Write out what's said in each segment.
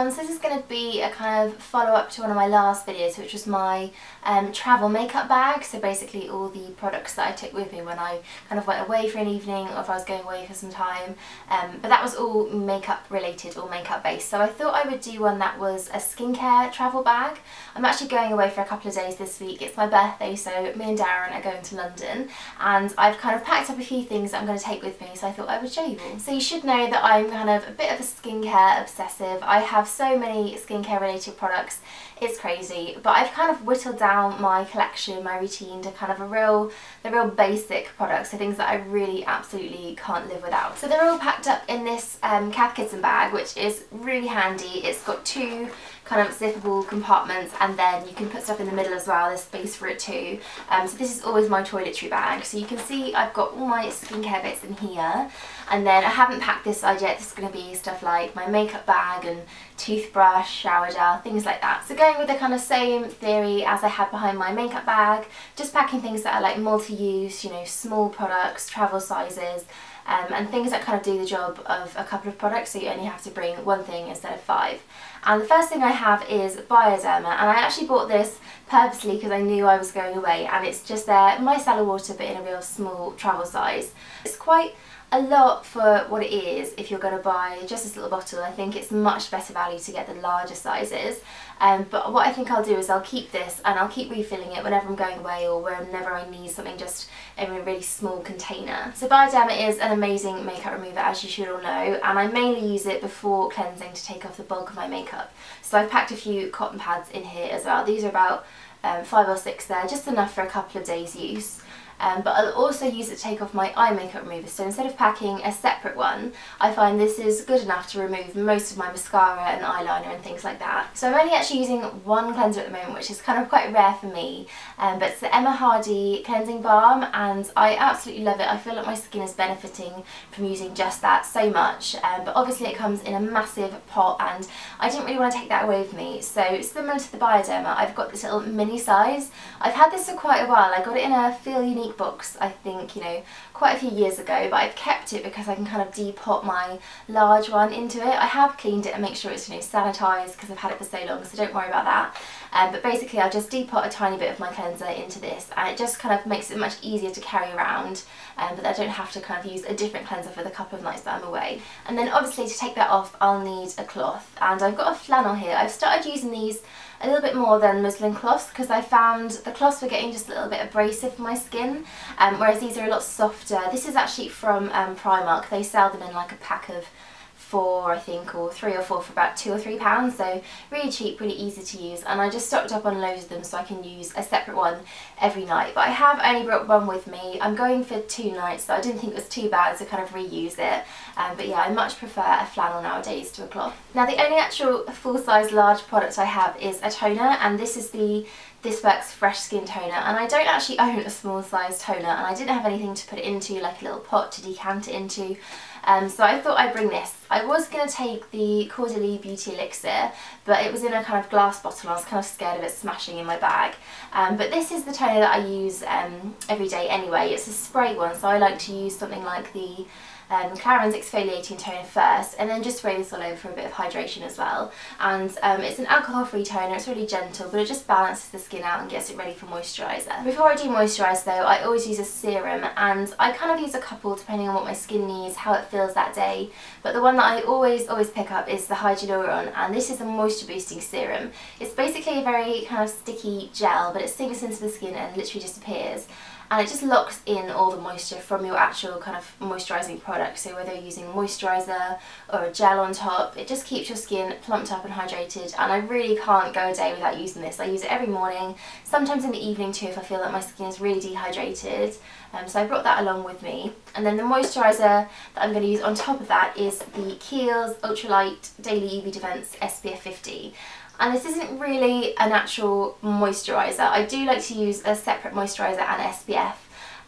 everyone, so this is going to be a kind of follow-up to one of my last videos, which was my travel makeup bag. So basically all the products that I took with me when I kind of went away for an evening or if I was going away for some time, but that was all makeup related or makeup based. So I thought I would do one that was a skincare travel bag. I'm actually going away for a couple of days this week. It's my birthday, so me and Darren are going to London, and I've kind of packed up a few things that I'm going to take with me, so I thought I would show you all. So you should know that I'm kind of a bit of a skincare obsessive. I have so many skincare related products, it's crazy, but I've kind of whittled down my collection, my routine to kind of the real basic products, so things that I really absolutely can't live without. So they're all packed up in this Cath Kidston bag, which is really handy. It's got two kind of zippable compartments, and then you can put stuff in the middle as well. There's space for it too. So this is always my toiletry bag. So you can see I've got all my skincare bits in here, and then I haven't packed this side yet. This is going to be stuff like my makeup bag and toothbrush, shower gel, things like that. So going with the kind of same theory as I had behind my makeup bag, just packing things that are like multi-use, you know, small products, travel sizes, and things that kind of do the job of a couple of products, so you only have to bring one thing instead of 5. And the first thing I have is Bioderma, and I actually bought this purposely because I knew I was going away, and it's just their micellar water but in a real small travel size. It's quite a lot for what it is if you're going to buy just this little bottle. I think it's much better value to get the larger sizes, but what I think I'll do is I'll keep this and I'll keep refilling it whenever I'm going away or whenever I need something just in a really small container. So Bioderma is an amazing makeup remover, as you should all know, and I mainly use it before cleansing to take off the bulk of my makeup. So I've packed a few cotton pads in here as well. These are about 5 or 6 there, just enough for a couple of days use. But I'll also use it to take off my eye makeup remover, so instead of packing a separate one, I find this is good enough to remove most of my mascara and eyeliner and things like that. So I'm only actually using one cleanser at the moment, which is kind of quite rare for me, but it's the Hardie Cleansing Balm, and I absolutely love it. I feel like my skin is benefiting from using just that so much, but obviously it comes in a massive pot and I didn't really want to take that away with me. So similar to the Bioderma, I've got this little mini size. I've had this for quite a while. I got it in a Feel Unique box, I think, you know, quite a few years ago, but I've kept it because I can kind of depot my large one into it. I have cleaned it and make sure it's, you know, sanitized because I've had it for so long, so don't worry about that. But basically I just depot a tiny bit of my cleanser into this, and it just kind of makes it much easier to carry around, but I don't have to kind of use a different cleanser for the couple of nights that I'm away. And then obviously to take that off I'll need a cloth, and I've got a flannel here. I've started using these a little bit more than muslin cloths because I found the cloths were getting just a little bit abrasive for my skin, whereas these are a lot softer. This is actually from Primark. They sell them in like a pack of 4, I think, or 3 or 4 for about £2 or £3, so really cheap, really easy to use, and I just stocked up on loads of them so I can use a separate one every night. But I have only brought one with me. I'm going for 2 nights, so I didn't think it was too bad to kind of reuse it, but yeah, I much prefer a flannel nowadays to a cloth. Now the only actual full-size large product I have is a toner, and this is the This Works Fresh Skin Toner, and I don't actually own a small size toner, and I didn't have anything to put it into, like a little pot to decant it into, so I thought I'd bring this. I was going to take the Caudalie Beauty Elixir, but it was in a kind of glass bottle and I was kind of scared of it smashing in my bag. But this is the toner that I use every day anyway. It's a spray one, so I like to use something like the Clarins Exfoliating Toner first, and then just spray this all over for a bit of hydration as well. And it's an alcohol-free toner. It's really gentle, but it just balances the skin out and gets it ready for moisturiser. Before I do moisturise though, I always use a serum, and I kind of use a couple depending on what my skin needs, how it feels that day. But the one that I always pick up is the Hydraluron, and this is a moisture boosting serum. It's basically a very kind of sticky gel, but it sinks into the skin and literally disappears. And it just locks in all the moisture from your actual kind of moisturising product. So whether you're using a moisturiser or a gel on top, it just keeps your skin plumped up and hydrated, and I really can't go a day without using this. I use it every morning, sometimes in the evening too if I feel like my skin is really dehydrated. So I brought that along with me. And then the moisturiser that I'm going to use on top of that is the Kiehl's Ultralight Daily UV Defense SPF 50. And this isn't really an actual moisturiser. I do like to use a separate moisturiser and SPF,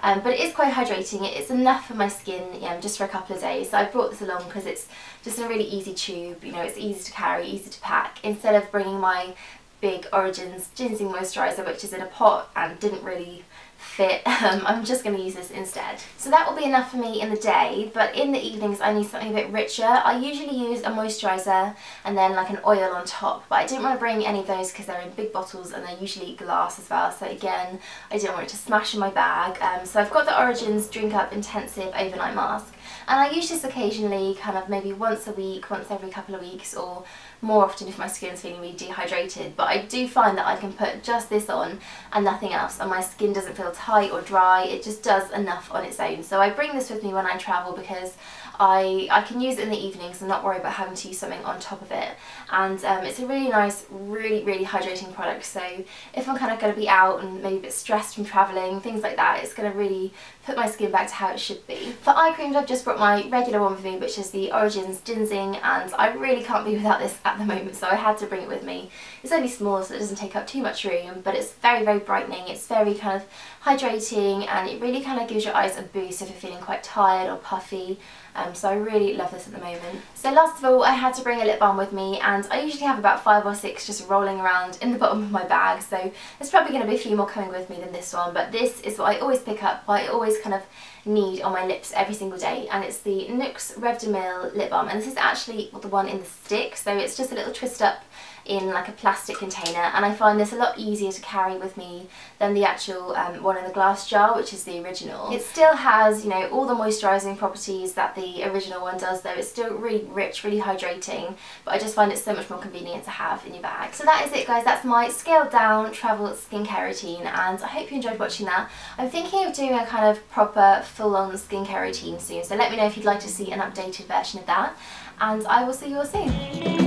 but it is quite hydrating. It's enough for my skin, just for a couple of days. So I brought this along because it's just a really easy tube. You know, it's easy to carry, easy to pack, instead of bringing my big Origins ginseng moisturiser, which is in a pot and didn't really fit. I'm just going to use this instead. So that will be enough for me in the day, but in the evenings I need something a bit richer. I usually use a moisturiser and then like an oil on top, but I didn't want to bring any of those because they're in big bottles and they're usually glass as well, so again I didn't want it to smash in my bag. So I've got the Origins Drink Up Intensive Overnight Mask, and I use this occasionally, kind of maybe once a week, once every couple of weeks, or more often if my skin's feeling really dehydrated. But I do find that I can put just this on and nothing else, and my skin doesn't feel tight or dry. It just does enough on its own. So I bring this with me when I travel because I can use it in the evenings and not worry about having to use something on top of it. And it's a really nice, really hydrating product. So if I'm kind of going to be out and maybe a bit stressed from travelling, things like that, it's going to really put my skin back to how it should be. For eye creams, I've just brought my regular one with me, which is the Origins Ginseng, and I really can't be without this at the moment, so I had to bring it with me. It's only small, so it doesn't take up too much room, but it's very brightening. It's very kind of hydrating, and it really kind of gives your eyes a boost if you're feeling quite tired or puffy. So I really love this at the moment. So last of all, I had to bring a lip balm with me, and I usually have about 5 or 6 just rolling around in the bottom of my bag, so there's probably going to be a few more coming with me than this one, but this is what I always pick up, what I always kind of need on my lips every single day, and it's the NYX Rêve de Mille lip balm, and this is actually the one in the stick, so it's just a little twist up in like a plastic container, and I find this a lot easier to carry with me than the actual one in the glass jar, which is the original. It still has, you know, all the moisturising properties that the original one does, though it's still really rich, really hydrating, but I just find it so much more convenient to have in your bag. So that is it, guys. That's my scaled down travel skincare routine, and I hope you enjoyed watching that. I'm thinking of doing a kind of proper full-on skincare routine soon, so let me know if you'd like to see an updated version of that, and I will see you all soon.